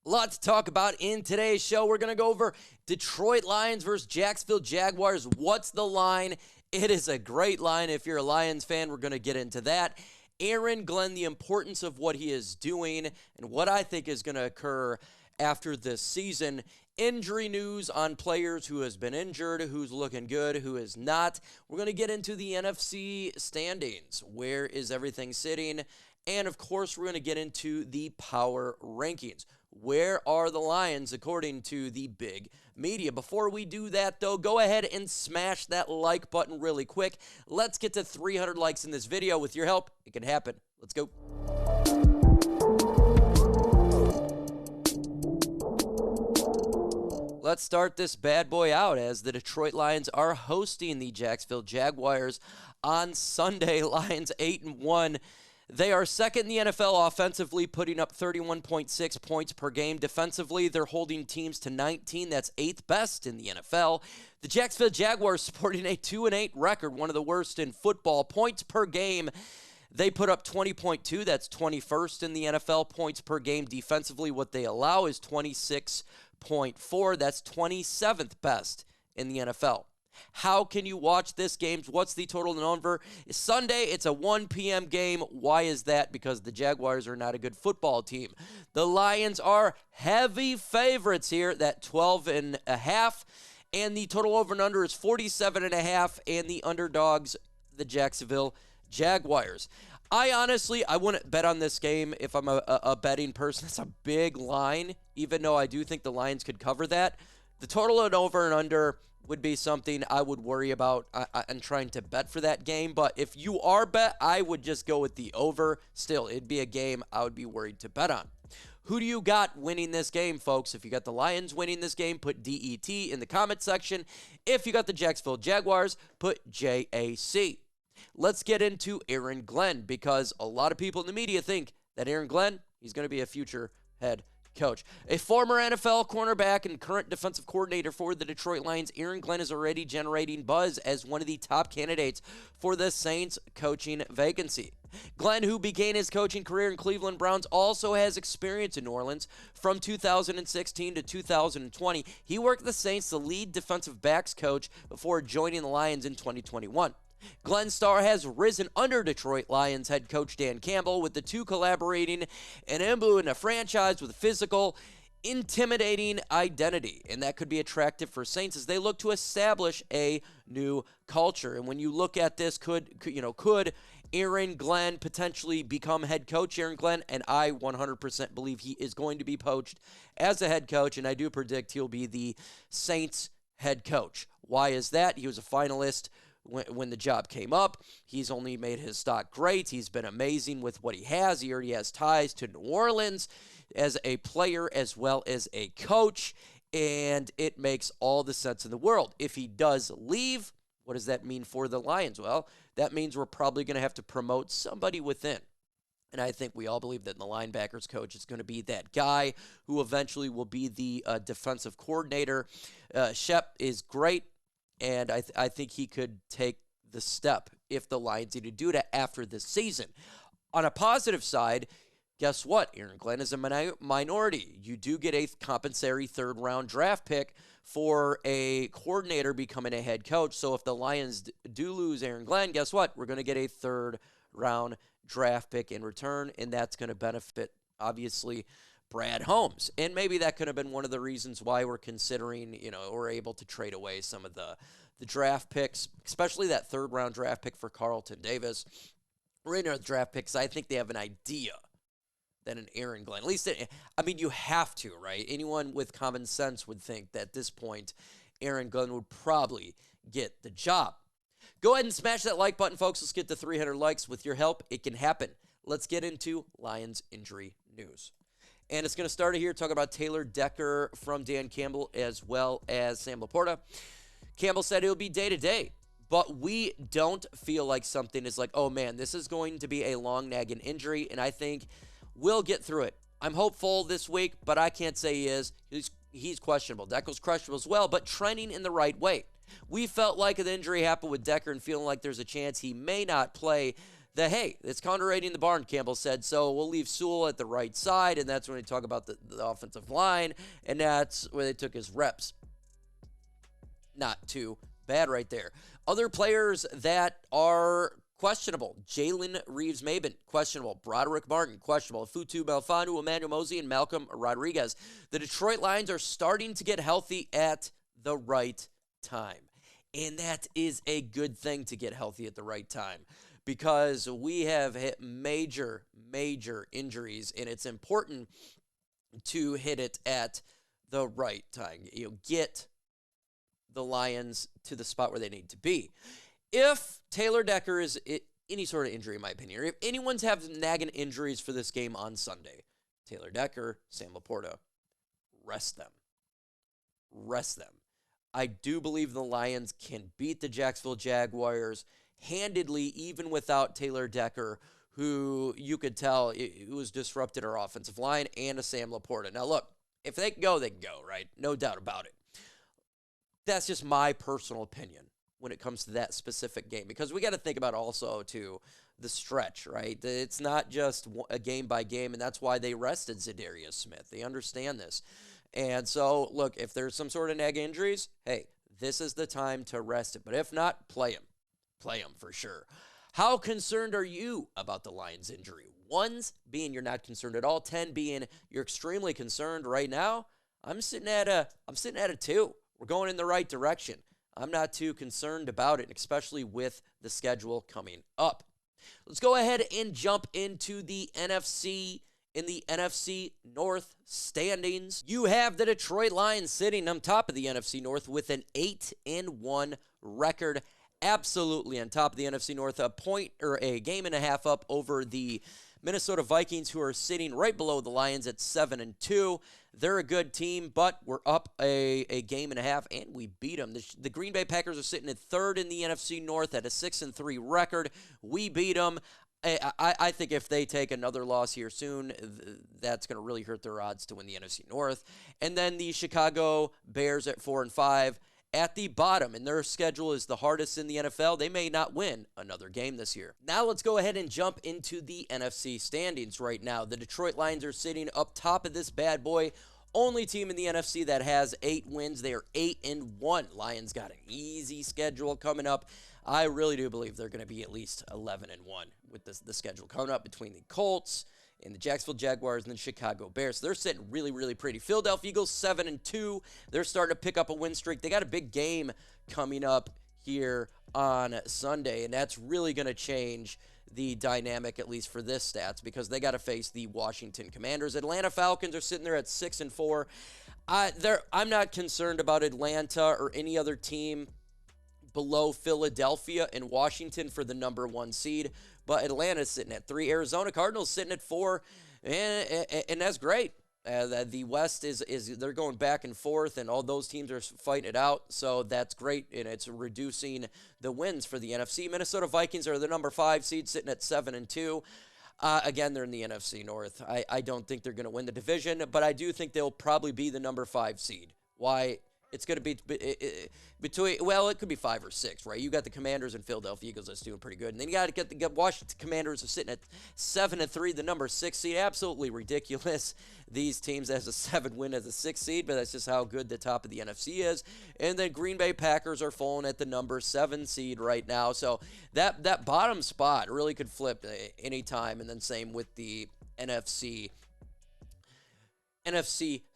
A lot to talk about in today's show. We're going to go over Detroit Lions versus Jacksonville Jaguars. What's the line? It is a great line. If you're a Lions fan, we're going to get into that. Aaron Glenn, the importance of what he is doing and what I think is going to occur after this season. Injury news on players who has been injured, who's looking good, who is not. We're going to get into the NFC standings. Where is everything sitting? And, of course, we're going to get into the power rankings. Where are the Lions according to the big media? Before we do that, though, go ahead and smash that like button really quick. Let's get to 300 likes in this video. With your help, it can happen. Let's go. Let's start this bad boy out as the Detroit Lions are hosting the Jacksonville Jaguars on Sunday. Lions 8-1. They are second in the NFL offensively, putting up 31.6 points per game. Defensively, they're holding teams to 19. That's 8th best in the NFL. The Jacksonville Jaguars sporting a 2-8 record, one of the worst in football. Points per game, they put up 20.2. That's 21st in the NFL. Points per game defensively, what they allow is 26.4. That's 27th best in the NFL. How can you watch this game? What's the total and over? Sunday, it's a 1 p.m. game. Why is that? Because the Jaguars are not a good football team. The Lions are heavy favorites here, that 12.5. And the total over and under is 47.5. And the underdogs, the Jacksonville Jaguars. I wouldn't bet on this game if I'm a betting person. It's a big line, even though I do think the Lions could cover that. The total and over and under would be something I would worry about and trying to bet for that game. But if you are bet, I would just go with the over. Still, it'd be a game I would be worried to bet on. Who do you got winning this game, folks? If you got the Lions winning this game, put DET in the comment section. If you got the Jacksonville Jaguars, put JAC. Let's get into Aaron Glenn, because a lot of people in the media think that Aaron Glenn, he's going to be a future head coach. A former NFL cornerback and current defensive coordinator for the Detroit Lions, Aaron Glenn is already generating buzz as one of the top candidates for the Saints coaching vacancy. Glenn, who began his coaching career in Cleveland Browns, also has experience in New Orleans. From 2016 to 2020, he worked the Saints, the lead defensive backs coach, before joining the Lions in 2021. Glenn's star has risen under Detroit Lions head coach Dan Campbell, with the two collaborating and imbuing a franchise with physical, intimidating identity. And that could be attractive for Saints as they look to establish a new culture. And when you look at this, could Aaron Glenn potentially become head coach? Aaron Glenn, and I 100% believe he is going to be poached as a head coach, and I do predict he'll be the Saints head coach. Why is that? He was a finalist when the job came up. He's only made his stock great. He's been amazing with what he has. He already has ties to New Orleans as a player as well as a coach, and it makes all the sense in the world. If he does leave, what does that mean for the Lions? Well, that means we're probably going to have to promote somebody within. And I think we all believe that the linebackers coach is going to be that guy who eventually will be the defensive coordinator. Shep is great. And I think he could take the step if the Lions need to do that after this season. On a positive side, guess what? Aaron Glenn is a minority. You do get a compensatory third-round draft pick for a coordinator becoming a head coach. So if the Lions do lose Aaron Glenn, guess what? We're going to get a third-round draft pick in return, and that's going to benefit, obviously, Brad Holmes. And maybe that could have been one of the reasons why we're considering, we're able to trade away some of the draft picks, especially that third-round draft pick for Calrton Davis. We're in our draft picks. I think they have an idea that an Aaron Glenn, at least, you have to, right? Anyone with common sense would think that at this point, Aaron Glenn would probably get the job. Go ahead and smash that like button, folks. Let's get to 300 likes. With your help, it can happen. Let's get into Lions injury news. And it's going to start here talking about Taylor Decker from Dan Campbell as well as Sam LaPorta. Campbell said it'll be day-to-day, but we don't feel like something is like, oh, man, this is going to be a long nagging injury, and I think we'll get through it. I'm hopeful this week, but I can't say he is. He's questionable. Decker's questionable as well, but trending in the right way. We felt like an injury happened with Decker and feeling like there's a chance he may not play that, hey, it's counter-rating the barn, Campbell said, so we'll leave Sewell at the right side, and that's when they talk about the offensive line, and that's where they took his reps. Not too bad right there. Other players that are questionable: Jalen Reeves-Maben, questionable. Broderick Martin, questionable. Futu Belfanu, Emmanuel Mosley, and Malcolm Rodriguez. The Detroit Lions are starting to get healthy at the right time. And that is a good thing, to get healthy at the right time, because we have hit major injuries, and it's important to hit it at the right time. Get the Lions to the spot where they need to be. If Taylor Decker is any sort of injury, in my opinion, or if anyone's having nagging injuries for this game on Sunday, Taylor Decker, Sam LaPorta, rest them. Rest them. I do believe the Lions can beat the Jacksonville Jaguars handedly, even without Taylor Decker, who you could tell it was disrupted our offensive line, and a Sam LaPorta. Now, look, if they can go, right? No doubt about it. That's just my personal opinion when it comes to that specific game, because we got to think about also, too, the stretch, right? It's not just a game by game, and that's why they rested Zadarius Smith. They understand this. And so, look, if there's some sort of nag injuries, hey, this is the time to rest it. But if not, play him. Play him for sure. How concerned are you about the Lions' injury? 1 being you're not concerned at all. 10 being you're extremely concerned right now. I'm sitting at a 2. We're going in the right direction. I'm not too concerned about it, especially with the schedule coming up. Let's go ahead and jump into the NFC. In the NFC North standings, you have the Detroit Lions sitting on top of the NFC North with an 8-1 record. Absolutely on top of the NFC North, a game and a half up over the Minnesota Vikings, who are sitting right below the Lions at 7-2. They're a good team, but we're up a game and a half, and we beat them. The Green Bay Packers are sitting at 3rd in the NFC North at a 6-3 record. We beat them. I think if they take another loss here soon, that's going to really hurt their odds to win the NFC North. And then the Chicago Bears at 4-5 at the bottom, and their schedule is the hardest in the NFL. They may not win another game this year. Now let's go ahead and jump into the NFC standings right now. The Detroit Lions are sitting up top of this bad boy. Only team in the NFC that has 8 wins. They are 8-1. Lions got an easy schedule coming up. I really do believe they're going to be at least 11-1 with the schedule coming up between the Colts and the Jacksonville Jaguars and the Chicago Bears. So they're sitting really pretty. Philadelphia Eagles 7-2. They're starting to pick up a win streak. They got a big game coming up here on Sunday, and that's really going to change the dynamic, at least for this stats, because they got to face the Washington Commanders. Atlanta Falcons are sitting there at 6-4. I'm not concerned about Atlanta or any other team below Philadelphia and Washington for the number 1 seed, but Atlanta's sitting at 3. Arizona Cardinals sitting at 4, and that's great. The West is they're going back and forth, and all those teams are fighting it out, so that's great, and it's reducing the wins for the NFC. Minnesota Vikings are the number 5 seed, sitting at 7-2. Again, they're in the NFC North. I don't think they're going to win the division, but I do think they'll probably be the number 5 seed. Why? It's going to be between, well, it could be 5 or 6, right? You got the Commanders and Philadelphia Eagles that's doing pretty good. And then you got to get the Washington Commanders are sitting at 7-3, the number 6 seed. Absolutely ridiculous. These teams as a 7 win as a 6 seed, but that's just how good the top of the NFC is. And then Green Bay Packers are falling at the number 7 seed right now. So that bottom spot really could flip anytime. And then same with the NFC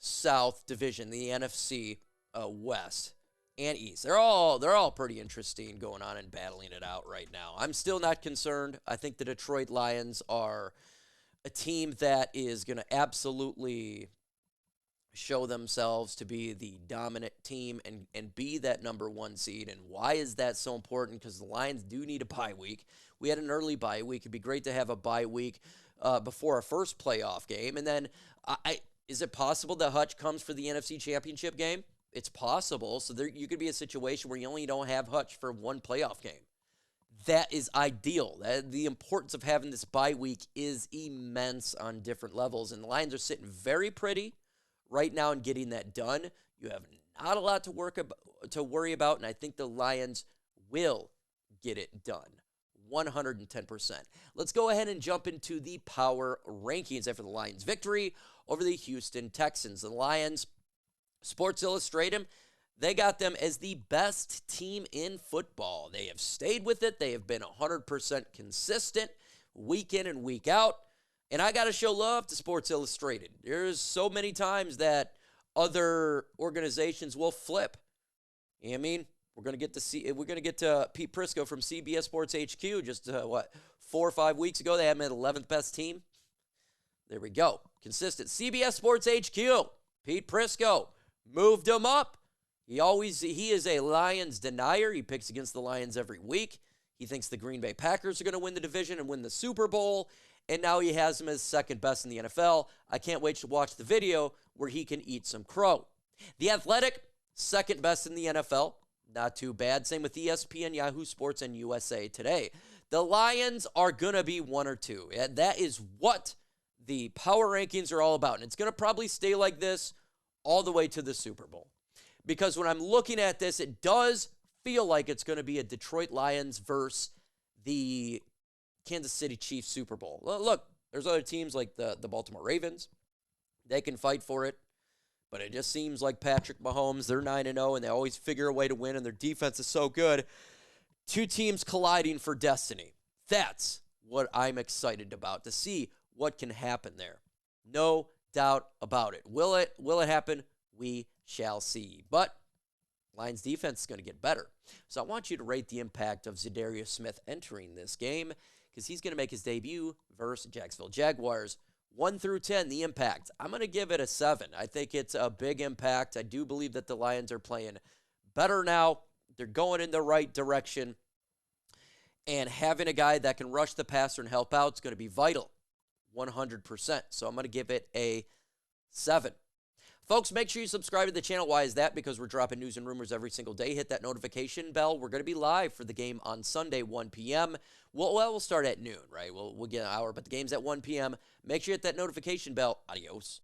South division, the NFC West and East. They're all pretty interesting going on and battling it out right now. I'm still not concerned. I think the Detroit Lions are a team that is going to absolutely show themselves to be the dominant team and be that number 1 seed. And why is that so important? Because the Lions do need a bye week. We had an early bye week. It'd be great to have a bye week before our first playoff game. And then is it possible that Hutch comes for the NFC Championship game? It's possible. So you could be a situation where you only don't have Hutch for 1 playoff game. That is ideal. The importance of having this bye week is immense on different levels. And the Lions are sitting very pretty right now and getting that done. You have not a lot to worry about, and I think the Lions will get it done. 110%. Let's go ahead and jump into the power rankings after the Lions' victory over the Houston Texans. The Lions, Sports Illustrated, they got them as the best team in football. They have stayed with it. They have been 100% consistent week in and week out. And I got to show love to Sports Illustrated. There's so many times that other organizations will flip. You know what I mean? We're going to get to Pete Prisco from CBS Sports HQ just 4 or 5 weeks ago. They had him at 11th best team. There we go. Consistent. CBS Sports HQ. Pete Prisco moved him up. He is a Lions denier. He picks against the Lions every week. He thinks the Green Bay Packers are going to win the division and win the Super Bowl. And now he has him as second best in the NFL. I can't wait to watch the video where he can eat some crow. The Athletic, second best in the NFL. Not too bad. Same with ESPN, Yahoo Sports, and USA Today. The Lions are going to be 1 or 2. And that is what the power rankings are all about. And it's going to probably stay like this all the way to the Super Bowl. Because when I'm looking at this, it does feel like it's going to be a Detroit Lions versus the Kansas City Chiefs Super Bowl. Look, there's other teams like the Baltimore Ravens. They can fight for it. But it just seems like Patrick Mahomes, they're 9-0, and they always figure a way to win, and their defense is so good. Two teams colliding for destiny. That's what I'm excited about, to see what can happen there. No doubt about it. Will it happen? We shall see. But Lions defense is going to get better. So I want you to rate the impact of Zadarius Smith entering this game, because he's going to make his debut versus Jacksonville Jaguars. 1 through 10, the impact. I'm going to give it a 7. I think it's a big impact. I do believe that the Lions are playing better now. They're going in the right direction. And having a guy that can rush the passer and help out is going to be vital. 100%. So I'm going to give it a 7. Folks, make sure you subscribe to the channel. Why is that? Because we're dropping news and rumors every single day. Hit that notification bell. We're going to be live for the game on Sunday, 1 p.m. We'll start at noon, right? We'll get an hour, but the game's at 1 p.m. Make sure you hit that notification bell. Adios.